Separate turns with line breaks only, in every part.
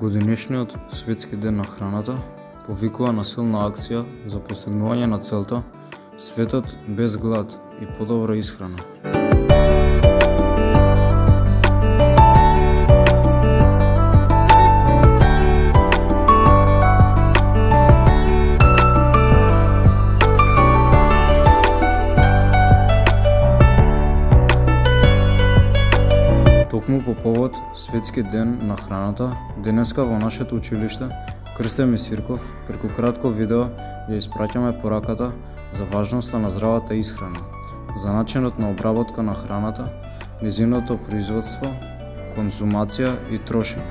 Годинешниот светски ден на храната повикува на силна акција за постигнување на целта светот без глад и подобра исхрана. Токму по повод Светски ден на храната, денеска во нашето училиште Крстен Мисирков преку кратко видео ја испраќаме пораката за важноста на здравата исхрана, за начинот на обработка на храната, нејзиното производство, конзумација и трошење.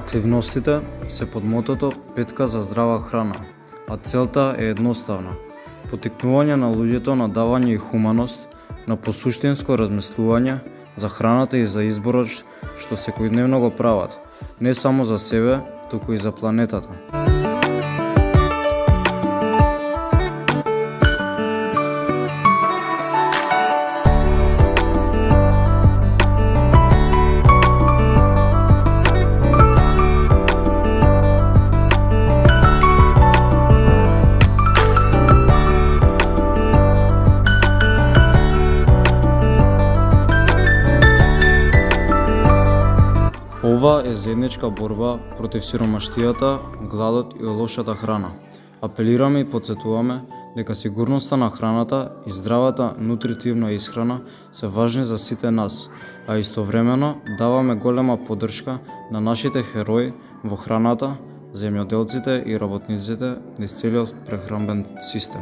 Активностите се под мотото Петка за здрава храна, а целта е едноставна – поттикнување на луѓето на давање и хуманост, на посуштинско размислување за храната и за изборот што секојдневно го прават, не само за себе, туку и за планетата. Ова е заедничка борба против сиромаштијата, гладот и лошата храна. Апелираме и потсетуваме дека сигурноста на храната и здравата нутритивна исхрана се важни за сите нас, а истовремено даваме голема поддршка на нашите херои во храната, земјоделците и работниците низ целиот прехранбен систем.